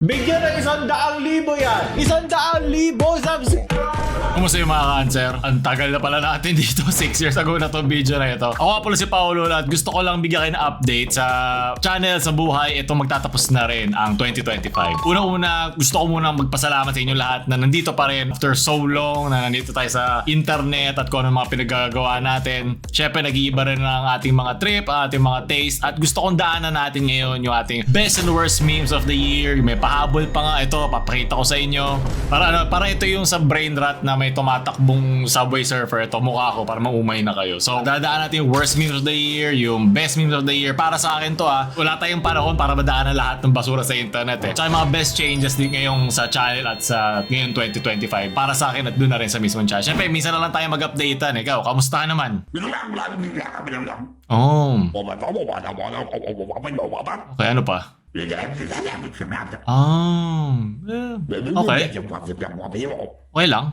Bigyan ng 100,000 yan! 100,000 subscribe! Kumusta yung mga cancer? Ang tagal na pala natin dito. 6 years ago na tong video na ito. Ako nga pala si Paolo at gusto ko lang bigyan kayo ng update sa channel, sa buhay. Ito magtatapos na rin ang 2025. Una-una, gusto ko muna magpasalamat sa inyo lahat na nandito pa rin after so long na nandito tayo sa internet at kung ano mga pinagagawa natin. Siyempre, nag-iiba rin ang ating mga trip, ating mga taste at gusto kong daanan natin ngayon yung ating best and worst memes of the year. May pahabol pa nga ito, papakita ko sa inyo. Para ito yung sa brain rot na may tumatakbong Subway Surfer. Ito mukha ko para maumay na kayo. So, dadaan natin yung worst memes of the year, yung best memes of the year. Para sa akin to wala tayong panahon para madaanan lahat ng basura sa internet eh. Tsaka yung mga best changes din ngayong sa channel at sa ngayon 2025. Para sa akin at doon na rin sa mismong channel. Siyempre, minsan na lang tayo mag-updatean. Ikaw, kamusta naman? Oh. Okay, ano pa? Okay. Okay lang.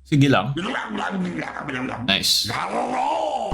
Sige lang. Nice.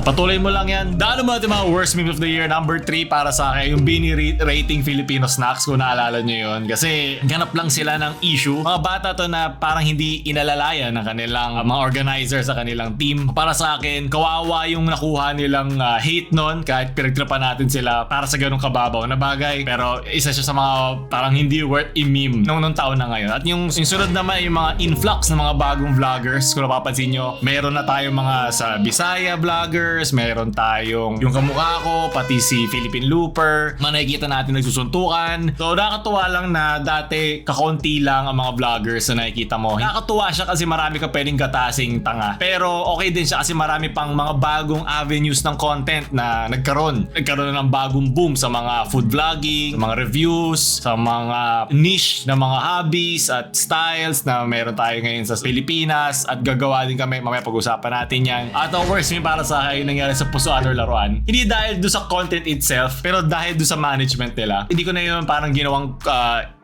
Patuloy mo lang yan. Dahil mo natin mga worst memes of the year. Number 3 para sa akin, yung Bini Rating Filipino Snacks, kung naalala nyo yun. Kasi ganap lang sila ng issue. Mga bata to na parang hindi inalalayan ng kanilang mga organizer sa kanilang team. Para sa akin, kawawa yung nakuha nilang hate nun kahit pinagtripan natin sila para sa ganong kababaw na bagay. Pero isa siya sa mga parang hindi worth i-meme nung taon na ngayon. At yung sunod naman yung mga influx ng mga bagong vloggers. Kung napapansin nyo, meron na tayong mga sa Bisaya vloggers, meron tayong yung kamukha ko, pati si Philippine Looper, nakikita natin nagsusuntukan. So nakakatuwa lang na dati kakaunti lang ang mga vloggers na nakikita mo. Nakakatuwa siya kasi marami ka pwedeng gatasing tanga. Pero okay din siya kasi marami pang mga bagong avenues ng content na nagkaroon na ng bagong boom sa mga food vlogging, sa mga reviews, sa mga niche na mga hobbies at styles na meron tayo ngayon sa Pilipinas at gagawa din kami, mamaya pag-usapan natin yan. At of course, yung para sa akin nangyari sa Pusuan or Laruan, hindi dahil doon sa content itself, pero dahil doon sa management nila. Hindi ko na yun parang ginawang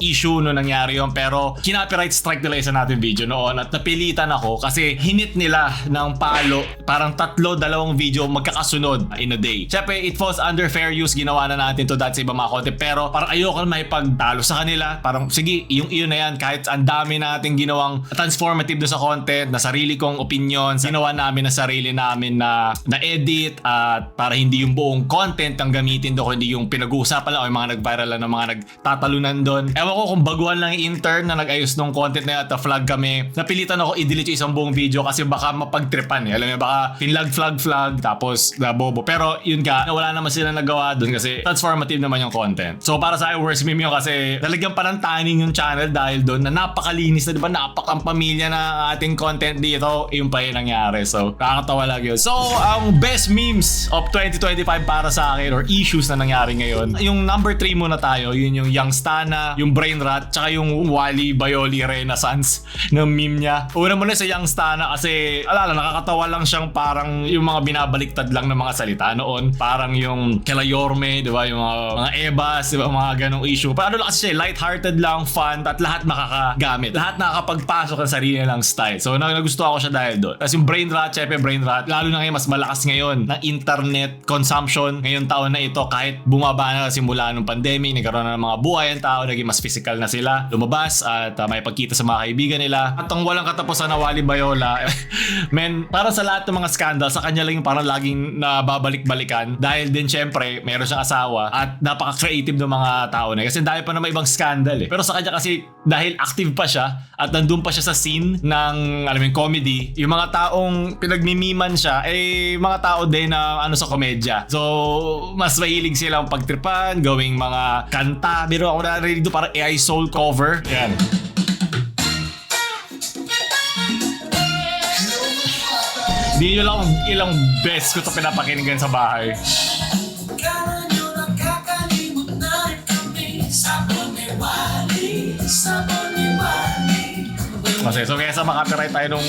issue no nangyari yun, pero kinopyright strike nila isa natin video noon at napilitan ako kasi hinit nila ng palo, parang 2 video magkakasunod in a day. Siyempre, it falls under fair use, ginawa na natin to dahil sa iba mga content, pero parang ayoko may pagtalo sa kanila. Parang sige, yung iyon na yan, kahit ang dami natin ginawang transformative doon sa content, na sarili kong opinion, ginawa namin na sarili namin na edit at para hindi yung buong content ang gamitin doon, hindi yung pinag-uusapan lang o yung mga nag-viral lang ng mga nagtatalunan doon. Ewan ko kung baguhan lang yung intern na nag-ayos ng content na yun at flag kami. Napilitan ako i-delete yung isang buong video kasi baka mapagtripan eh. Alam mo, baka flag tapos bobo. Pero yun ka, wala naman sila nagawa doon kasi transformative naman yung content. So para sa akin, worst meme yun kasi talagyan pa ng tanning yung channel dahil doon na napakalinis na, diba? Napakampamilya na ating content dito. Yung pa yung nangyari. So nakakatawa lang yun. So ang best memes of 2025 para sa akin or issues na nangyari ngayon, yung number 3 muna tayo. Yun yung Young Stana, yung Brain Rot, tsaka yung Wally Bayoli Renaissance ng meme niya. Una muna sa Young Stana kasi nakakatawa lang siyang parang yung mga binabaliktad lang ng mga salita noon. Parang yung Kela Yorme, di ba? Yung mga Ebas, di ba? Mga ganong issue. Pero lang kasi siya, lighthearted lang, fun, at lahat makakagamit. Lahat nakakapagpasok ng sarili nilang style. So nagustuhan ko siya dahil doon. Tapos yung Brain Rot, syempre Brain Rot, lalo na ngayon mas malakas ngayon ng internet consumption ngayong taon na ito kahit bumaba na simula ng pandemic, nagkaroon na ng mga buhay ang tao, naging mas physical na sila, lumabas at may pagkita sa mga kaibigan nila. At ang walang katapusan na Wally Bayola, men, para sa lahat ng mga scandal, sa kanya lang yung parang laging nababalik-balikan dahil din syempre meron siyang asawa at napaka-creative ng mga tao na kasi dahil pa na may ibang scandal eh. Pero sa kanya kasi dahil active pa siya at nandun pa siya sa scene ng comedy, yung mga taong pinagmimiman siya mga tao din na sa komedya. So mas mahilig silang pagtripan, gawing mga kanta. Pero ako narinig doon parang AI soul cover. Yan. Hindi nyo lang ilang best ko ito pinapakinggan sa bahay. kasi. So kaya sa makapiright tayo nung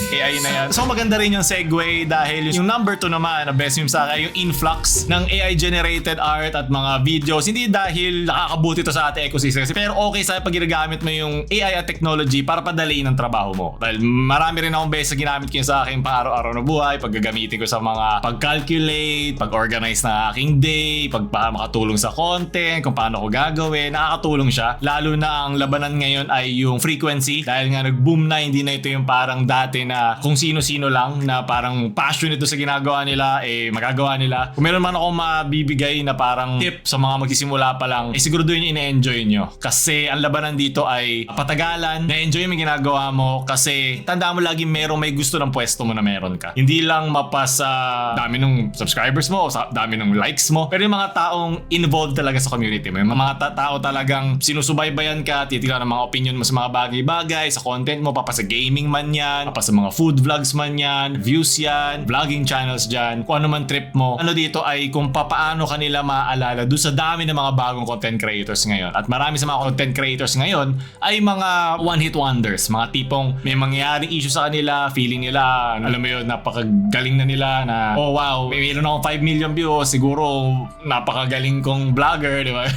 AI na yan. So maganda rin yung segue dahil yung number 2 naman na best meme sa akin, yung influx ng AI generated art at mga videos. Hindi dahil nakakabuti to sa ating ecosystem pero okay sa pag ginagamit mo yung AI at technology para padaliin ang trabaho mo. Dahil marami rin akong beses na ginamit ko sa aking pang-araw-araw na buhay, pag gagamitin ko sa mga pag-calculate, pag-organize na aking day, pag makatulong sa content, kung paano ko gagawin, nakakatulong siya. Lalo na ang labanan ngayon ay yung frequency dahil nga nag-boom na, hindi na ito yung parang dati na kung sino-sino lang na parang passionate sa ginagawa nila, magagawa nila. Kung meron man akong mabibigay na parang tip sa mga magsisimula pa lang, siguro doon yung ina-enjoy nyo. Kasi ang labanan dito ay patagalan, na-enjoy yung ginagawa mo kasi tandaan mo lagi merong may gusto ng pwesto mo na meron ka. Hindi lang mapasa dami ng subscribers mo o sa dami ng likes mo, pero yung mga taong involved talaga sa community mo. Yung mga tao talagang sinusubaybayan ka, titignan ng mga opinion mo sa mga bagay-bagay, sa content mo, papa sa gaming man yan, papa sa mga food vlogs man yan, views yan, vlogging channels dyan, kung ano man trip mo. Ano dito ay kung papaano kanila maaalala doon sa dami ng mga bagong content creators ngayon. At marami sa mga content creators ngayon ay mga one-hit wonders, mga tipong may mangyayaring issue sa kanila, feeling nila, alam mo yun, napakagaling na nila na, oh wow, mayroon akong 5 million views, siguro napakagaling kong vlogger, di ba?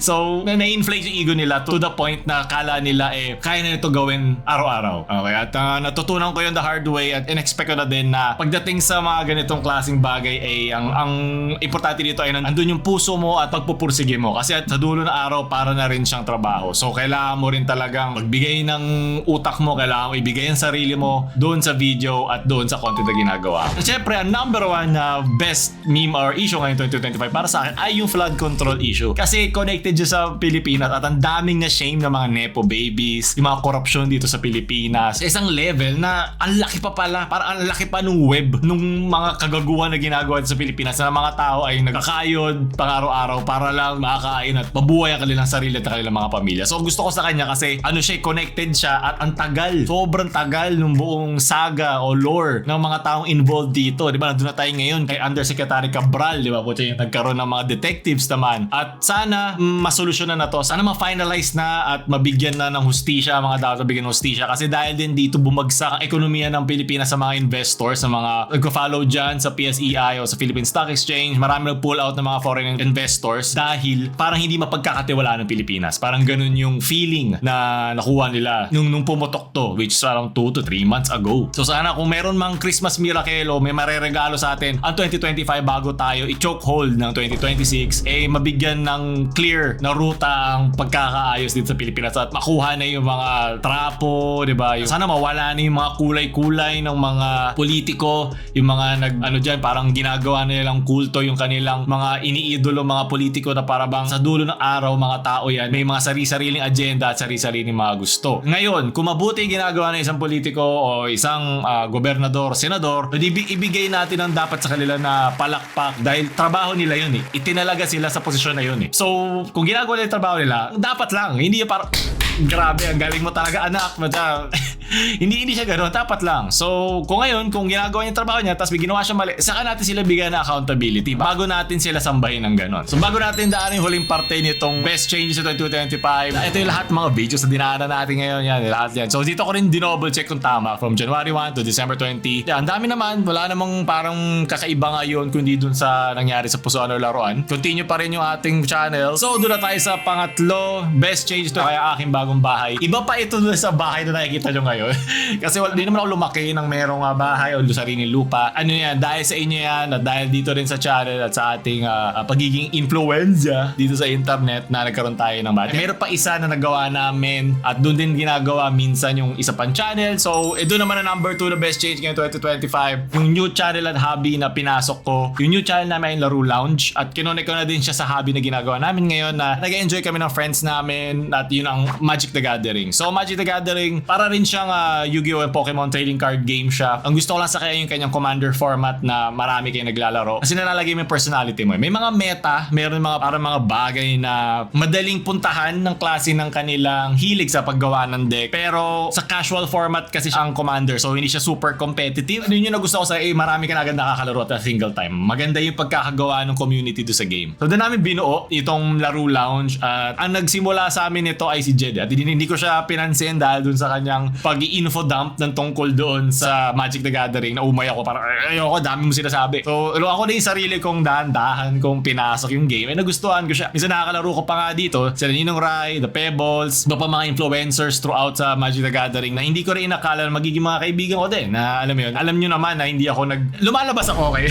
So, na-inflate yung ego nila to the point na kala nila kaya na ito gawin araw-araw. Okay, at natutunan ko yun the hard way at in-expect ko na din na pagdating sa mga ganitong klaseng bagay ang importante dito ay nandun yung puso mo at pagpupursige mo kasi at sa dulo ng araw para na rin siyang trabaho. So, kailangan mo rin talagang magbigay ng utak mo, kailangan mo ibigay ang sarili mo doon sa video at doon sa content na ginagawa. Siyempre, ang number 1 na best meme or issue ngayon 2025 para sa akin ay yung flood control issue. Kasi connected dyan sa Pilipinas at ang daming na shame ng mga nepo babies, yung mga korupsyon dito sa Pilipinas. Isang level na ang laki pa pala, parang ang laki pa nung web nung mga kagaguhan na ginagawa sa Pilipinas na mga tao ay nagkakayod pang-araw-araw para lang makakain at mabuhay ang kanilang sarili at kanilang mga pamilya. So gusto ko sa kanya kasi connected siya at ang tagal, sobrang tagal ng buong saga o lore ng mga taong involved dito. Di ba? Nandun na tayo ngayon kay Undersecretary Cabral, di ba? Po yung nagkaroon ng mga detectives naman. At sana masolusyonan na to. Sana ma-finalize na at mabigyan na ng hustisya, mga dapat mabigyan ng hustisya. Kasi dahil din dito bumagsak ang ekonomiya ng Pilipinas sa mga investors, sa mga nagko-follow dyan sa PSEI o sa Philippine Stock Exchange. Marami nag-pull out ng mga foreign investors dahil parang hindi mapagkakatiwalaan ng Pilipinas. Parang ganun yung feeling na nakuha nila nung pumutok to, which is around 2 to 3 months ago. So sana kung meron mang Christmas miracle o may mareregalo sa atin ang 2025 bago tayo i-choke hold ng 2026, mabigyan ng clear na ruta ang pagkakaayos dito sa Pilipinas at makuha na yung mga trapo, di ba? Sana mawala na yung mga kulay-kulay ng mga politiko, yung mga dyan, parang ginagawa nilang kulto yung kanilang mga iniidolo mga politiko na para bang sa dulo ng araw mga tao yan may mga sari-sariling agenda at sari-sariling mga gusto. Ngayon, kung mabuti ginagawa ng isang politiko o isang gobernador, senador, ibigay natin ang dapat sa kanila na palakpak dahil trabaho nila yun itinalaga sila sa posisyon na yun So, kung ginagawa nila yung trabaho nila, dapat lang. Hindi yung parang, grabe, ang galing mo talaga anak. Hindi siya gano'n, dapat lang. So, kung ginagawa niya yung trabaho niya, tapos may ginawa siya mali, saka natin sila bigyan na accountability bago natin sila sambahin ng gano'n. So, bago natin daan yung huling parte nitong best changes sa 2025, ito yung lahat mga videos na dinaanan natin ngayon yan, lahat yan. So, dito ko rin dinouble check kung tama from January 1 to December 20. Ang dami naman, wala namang parang kakaiba ngayon kundi dun sa nangyari sa Pusuan o Laruan. Continue pa rin yung ating channel. So, doon na tayo sa pangatlo, best changes to kaya aking bagong bahay. Iba pa ito doon sa bahay na nakikita nyo ngayon. Kasi hindi naman ako lumaki ng merong bahay o sariling lupa. Ano yan, dahil sa inyo yan at dahil dito rin sa channel at sa ating pagiging influensya dito sa internet na nagkaroon tayo ng bahay. Meron pa isa na nagawa namin at doon din ginagawa minsan yung isa pang channel. So, doon naman na number 2 na best change ngayon 2025. Yung new channel at hobby na pinasok ko. Yung new channel namin ay Laro Lounge at kinonek ko na din siya sa hobby na ginagawa namin ngayon na nag-enjoy kami ng friends namin at yun ang Magic the Gathering. So, Magic the Gathering para rin siyang Yu-Gi-Oh! And Pokemon trading card game siya. Ang gusto ko lang sa kanya yung kanyang commander format na marami kayo naglalaro. Kasi nalalagay mo yung personality mo. May mga meta, meron mga parang mga bagay na madaling puntahan ng klase ng kanilang hilig sa paggawa ng deck. Pero sa casual format kasi siya ang commander, so hindi siya super competitive. Ano yun yung nagusto ko sa marami ka na agad nakakalaro at a single time. Maganda yung pagkakagawa ng community do sa game. So doon namin binuo itong Laro Lounge at ang nagsimula sa amin nito ay si Jed. At hindi ko siya pinansin dahil doon sa kanyang pag-i-info dump ng tungkol doon sa Magic the Gathering na umay ako parang ayoko, dami mo sinasabi. So ako na yung sarili kong dahan-dahan kung pinasok yung game. Nagustuhan ko siya. Minsan nakakalaro ko pa nga dito sila Ninong Rai, The Pebbles, iba pa mga influencers throughout sa Magic the Gathering na hindi ko rin inakala na magiging mga kaibigan ko din na alam mo yun. Alam nyo naman na hindi ako lumalabas ako, okay?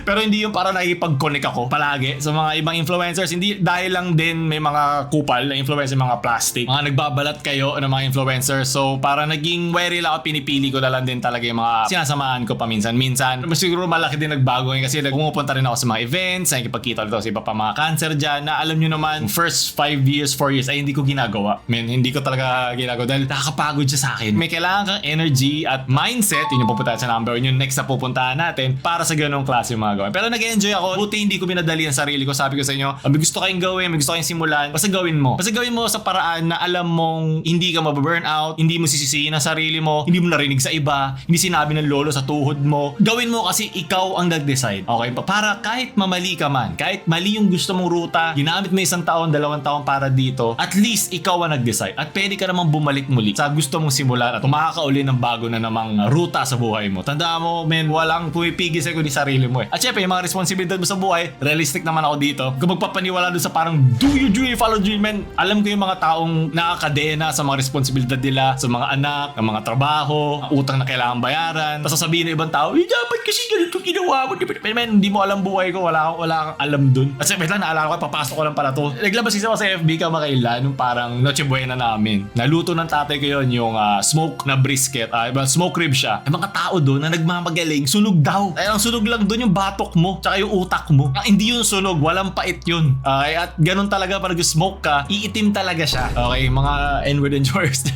Pero hindi yung parang nakikipag-connect ako palagi sa mga ibang influencers. Hindi dahil lang din may mga kupal na influencer, mga plastic, mga nagbabalat kayo ng mga influencers. So para naging wary lang ako, pinipili ko na lang din talaga yung mga sinasamahan ko paminsan-minsan. Siguro malaki din nagbago ngayon kasi pumupunta rin ako sa mga events, nakikipagkita dito sa iba pa mga cancer dyan na alam nyo naman, first 5 years, 4 years ay hindi ko ginagawa. Hindi ko talaga ginagawa dahil nakakapagod siya sa akin. May kailangan kang energy at mindset, yun yung pupuntahan sa number 1, yung next na pupuntahan natin para sa ganong klase yung mga gawin. Pero nag-enjoy ako, buti hindi ko binadali ang sarili ko. Sabi ko sa inyo, may gusto kayong gawin, may gusto kayong simulan, basta gawin mo. Basta gawin mo sa paraan na alam mong hindi ka mababurn out, hindi mo sisisihin ang sarili mo, hindi mo narinig sa iba, hindi sinabi ng lolo sa tuhod mo. Gawin mo kasi ikaw ang nag-decide. Okay? Para kahit mamali ka man, kahit mali yung gusto mong ruta, ginamit mo 1 taon, 2 taon para dito, at least ikaw ang nag-decide. At pwede ka namang bumalik muli sa gusto mong simulan at makakauli ng bago na namang ruta sa buhay mo. Tandaan mo, men, walang pumipigil sa kundi sarili mo eh. At syempre, yung mga responsibilidad mo sa buhay, realistic naman ako dito. Kung magpapaniwala doon sa parang do you follow dream, men, alam ko yung mga taong nakakadena sa mga responsibilidad nila, sa mga anak, ng mga trabaho, utang na kailangan bayaran. Tapos sasabihin ng ibang tao, dapat kasi ganito ginawa mo. Men, hindi mo alam buhay ko, wala kang alam dun. At syempre lang, naalala ko, papasok ko lang pala to. Naglabas isa ko sa FB kamakailan nung parang Noche Buena namin. Naluto ng tatay ko yun, yung smoke na brisket, smoke rib siya. Yung mga tao doon na nagmamagaling, sunog daw. Ay, ang sunog lang doon yung batok mo, tsaka yung utak mo. Hindi yung sunog, walang pait yun. At ganun talaga, pag smoke ka, iitim talaga siya. Okay, mga N-word enjoyers.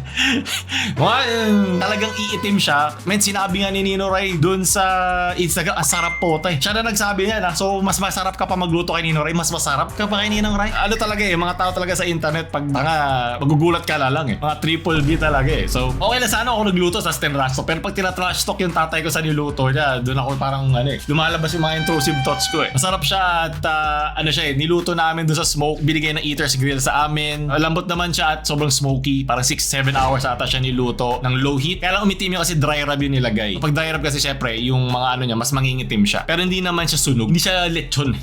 Talagang iitim siya. Men, sinabi nga ni Nino Ray doon sa Instagram, sarap po, tay. Siya na nagsabi niya na, so mas masarap ka pa magluto kay Nino Ray, mas masarap ka pa kay Ninong Ray. Ano talaga eh, mga tao talaga sa internet, pag magugulat ka lang eh. Mga triple B talaga eh. So, okay lang sana ako nagluto sa tinrash talk. Pero pag tinatrash talk yung tatay ko sa niluto niya, doon ako parang lumalabas yung mga intrusive thoughts ko eh. Masarap siya at niluto namin doon sa smoke. Binigay ng Eaters Grill sa amin. Lambot naman siya at sobrang smoky. Parang 6-7 hours ata siya niluto ng low heat. Kaya lang umitim yun kasi dry rub yun nilagay. Pag dry rub kasi syempre, yung mga niya, mas mangingitim siya. Pero hindi naman siya sunog. Hindi siya lechon.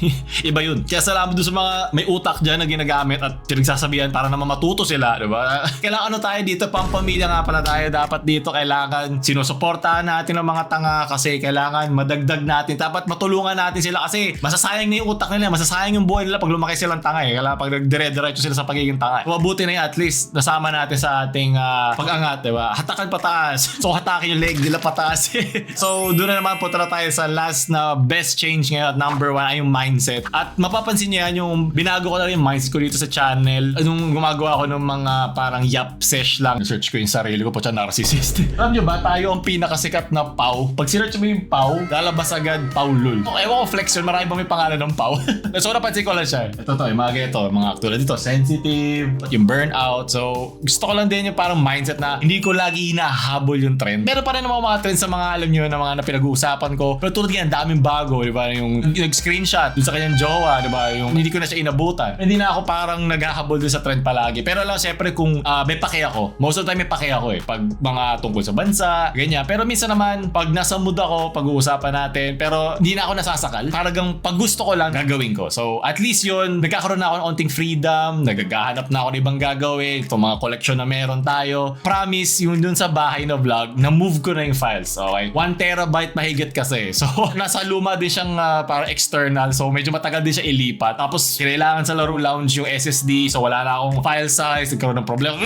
Iba yun. Kaya salamat doon sa mga may utak dyan na ginagamit at pinagsasabihan para naman matuto sila, diba? Kailangan tayo dito, pampamilya nga pala tayo. Dapat dito kailangan sinusuportahan natin ng mga tanga kasi kailangan madagdag natin. Dapat matulungan natin sila kasi masasayang na yung utak nila, masasayang yung buhay nila pag lumaki silang tanga eh. Kaya pag nagdire-diretso sila sa pagiging tanga. Mabuti na yun, at least nasama natin sa ating pag-angat, diba? Hatakan pataas. So hatakin yung leg nila pataas. So doon na naman punta na tayo sa last na best change ngayon at number 1 ay yung mindset. At mapapansin niyo yan, yung binago ko na rin yung mindset ko dito sa channel. Nung gumagawa ko ng mga parang yap sesh lang, search ko yung sarili ko po siya narcissist. Alam nyo ba, tayo ang pinakasikat na Pau. Pag sinearch mo yung Pau, lalabas agad Paulul. Okay, ewan ko flex yun, marami ba may pangalan ng Pau? So napansin ko lang siya. Ito yung mga ganito, mga tulad dito, sensitive, yung burnout. So gusto ko lang din yung parang mindset na hindi ko lagi hinahabol yung trend. Pero pa rin naman mga trend sa mga alam nyo na mga na pinag-uusapan ko. Pero tulad yan, daming bago, di ba? Yung nag-screenshot dun sa kanyang jowa, di ba? Yung hindi ko na siya inabutan. Hindi na ako parang naghahabol dun sa trend palagi. Pero lang syempre kung may pake ako. Most of the time may pake ako eh. Pag mga tungkol sa bansa, ganyan. Pero minsan naman, pag nasa mood ako, pag-uusapan natin. Pero hindi na ako nasasakal. Paragang pag gusto ko lang, gagawin ko. So at least yun, nagkakaroon na ako ng onting freedom. Nagagahanap na ako ng ibang gagawin. Itong mga collection na meron tayo. Promise, yung dun sa bahay na vlog, na-move ko na yung files. Okay? 1 terabyte mahigit kasi. So nasa luma din siyang para external. So medyo matagal din siya ilipat. Tapos kailangan sa Laro Lounge yung SSD. So wala na akong file size. Nagkaroon ng problema.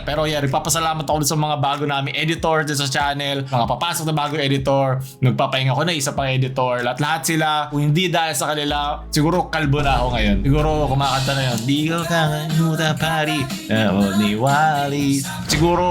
Pero yeah, nagpapasalamat ako sa mga bago namin editor sa channel. Mga papasok na bagong editor. Nagpapahinga ko na isa pang editor. Lahat sila. Kung hindi dahil sa kanila, siguro kalbo na ako ngayon. Siguro kumakanta na yun. Di ko kakalimutan pari. Ni Wally. Siguro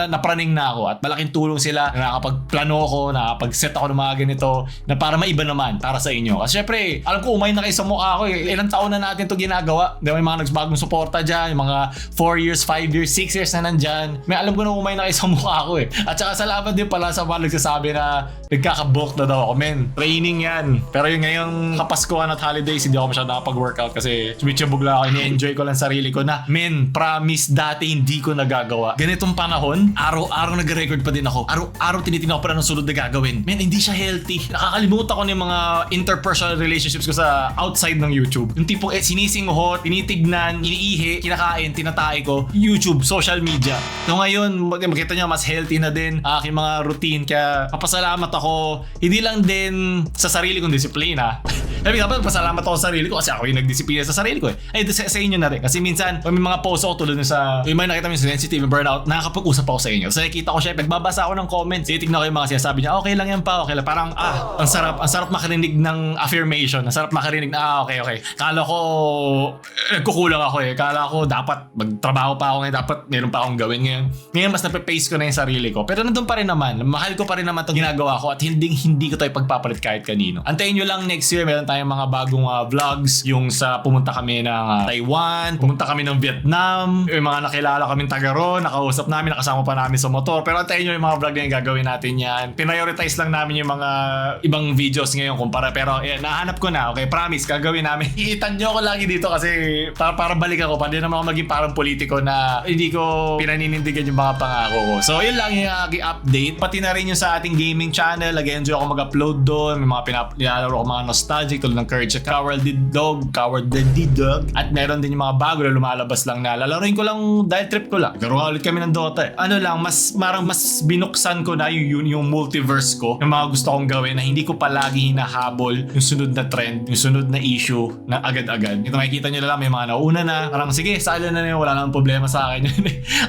napraning na ako at malaking tulong sila na nakakapagplano ako, nakakapag-set ako ng mga ganito na para maiba naman para sa inyo. Kasi syempre, alam ko umay na kayo sa mukha ko eh. Ilang taon na natin to ginagawa. May mga nagbagong suporta dyan, yung mga 4 years, 5 years, 6 years na nandyan. May alam ko na umay na kayo sa mukha ko eh. At saka salamat din pala sa mga nagsasabi na nagkakabook na daw ako. Men, training yan. Pero yung ngayong kapaskuhan at holidays, hindi ako masyado nakapag-workout kasi switchabog lang ako. Ini-enjoy ko lang sarili ko na, men, promise dati hindi ko nagagawa. Ganitong panahon, araw-araw nag-record pa din ako. Araw-araw tinitingnan ko pa ng sunod na gagawin. Men, hindi siya healthy. Nakakalimutan ko na yung mga interpersonal relationships ko sa outside ng YouTube. Yung tipong sinisinghot, tinitignan, iniihi, kinakain, tinatay ko. YouTube, social media. So ngayon, makita nyo, mas healthy na din aking mga routine. Kaya papasalamat ako, hindi lang din sa sarili kong disiplina. Sabi nga ba, pasalamat ako sa sarili ko kasi ako yung nagdisiplina sa sarili ko eh. Ay, sa inyo na rin. Kasi minsan, may mga post ako tulad sa, yung may nakita mo yung sensitive burnout, nakakapag-usap ako sa inyo. So nakikita ko siya, nagbabasa ako ng comments, titignan ko yung mga sinasabi niya, okay lang yan pa, okay lang. Parang, ang sarap makarinig ng affirmation, ang sarap makarinig na, okay. Kala ko, nagkukulang ako eh. Kala ko, dapat magtrabaho pa ako ngayon, dapat meron pa akong gawin ngayon. Ngayon, mas nape-pace ko na yung sarili ko. Pero nandun pa rin naman, mahal ko pa rin naman itong ginagawa ko at hindi ko tayo pagpapalit kahit kanino. Antayin nyo lang next year, meron tayong mga bagong vlogs, yung sa pumunta kami ng Taiwan, pumunta kami ng Vietnam, yung mga nakilala kaming taga ron, nakausap namin, nakasama pa namin sa motor. Pero antayin nyo yung mga vlog na yung gagawin natin yan. Prioritize lang namin yung mga ibang videos ngayon kumpara. Pero nahanap ko na, okay, promise, gagawin namin. Iitan nyo ako lagi dito kasi para balik ako, pa din naman ako maging parang politiko na hindi ko pinaninindigan yung mga pangako ko. So yun lang yung aking update. Pati na rin yung sa ating gaming channel, nag-enjoy ako mag-upload doon. May mga nilalaro ko mga nostalgic tulad ng Courage the Cowardly Dog. At meron din yung mga bago na lumalabas lang na lalaroin ko lang dahil trip ko lang. Nagkaroon ulit kami ng Dota. Ano lang, mas binuksan ko na yung multiverse ko. Yung mga gusto kong gawin na hindi ko palagi hinahabol yung sunod na trend, yung sunod na issue na agad-agad. Ito makikita nyo na lang, may mga nauna na. Parang sige, sala na yun, wala nang problema sa akin.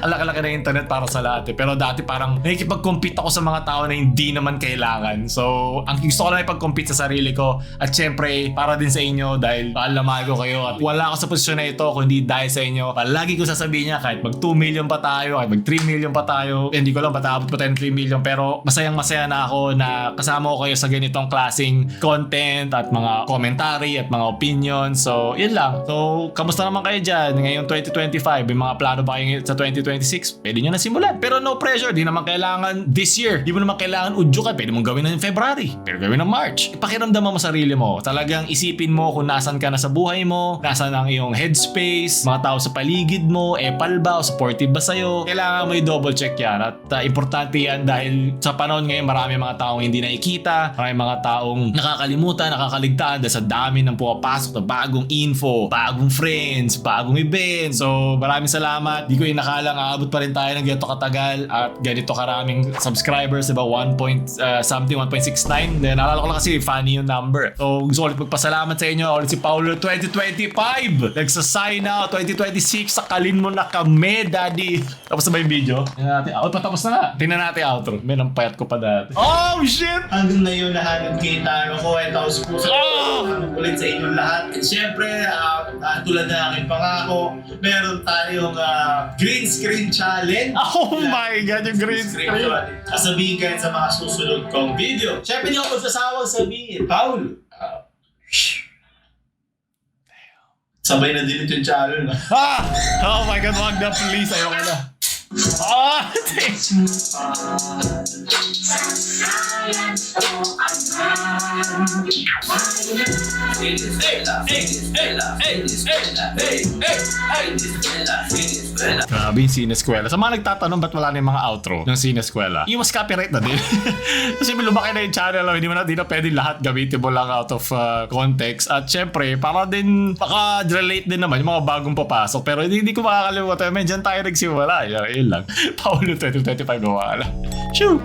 Ang laki-laki na internet para sa lahat. Pero dati parang nakikipag-compete ako sa mga tao na hindi naman kailangan. So, ang gusto ko lang ipag-compete sa sarili ko. At syempre, para din sa inyo dahil paalamahan ko kayo at wala ako sa posisyon na ito kundi dahil sa inyo. Palagi ko sasabihin niya kahit mag 2 million pa tayo, kahit mag 3 million pa tayo, hindi ko lang patabot pa tayo ng 3 million pero masayang-masaya na ako na kasama ko kayo sa ganitong klaseng content at mga commentary at mga opinion. So, yun lang. So, kamusta naman kayo dyan? Ngayong 2025, may mga plano ba kayo sa 2026? Pwede nyo na simulan. Pero no pressure. Di naman kailangan this year. Di mo naman kailangan udyukan. Pwede mong gawin na in February. Pwede gawin na March. Ipakiramdaman mo sarili mo. Talagang isipin mo kung nasan ka na sa buhay mo, nasan ang iyong headspace, mga tao sa paligid mo, epal ba o supportive ba sa'yo. Kailangan mo i-double check yan. At importante yan dahil sa panahon ngayon marami mga taong hindi nakikita, marami mga taong nakakalimutan, nakakaligtaan dahil sa dami ng pumapasok na bagong info, bagong friends, bagong event. So maraming salamat. Di ko inakalang aabot pa rin tayo ng ganito katagal at ganito karaming subscribers, diba? 1.69. Then naalala ko lang kasi funny yung number. So gusto ko ulit magpasalamat sa inyo. Ulit si Paulo 2025. Nagsa-sign out 2026. Sakalin mo na kami, daddy. Tapos na ba yung video? Tingnan natin. Patapos na nga. Tingnan natin outro. May nampayat ko pa dati. Oh shit! Hanggang na yun nahanap kita ko at tapos po sa ulit sa inyong lahat. At syempre, tulad na aking pangako, meron tayong green screen challenge. Oh my God, yung green screen. Sasabihin kayo sa mga susunod kong video. Syempre, hindi ako magsasawang sabihin. Paul, sabay na din yung channel. Oh my God, wag na please. Ayoko na. Thanks. Grabe yung Sineskwela. Sa mga nagtatanong ba't wala na yung mga outro ng Sineskwela, iwas copyright na din. Kasi lumaki na yung channel, hindi na pwede lahat gamitin mo lang out of context. At syempre, para din maka-relate din naman yung mga bagong papasok. Pero hindi ko makakalimutan. Medyan tayo nagsimula. Yun lang. Paulo 2025 na wala. Shoo!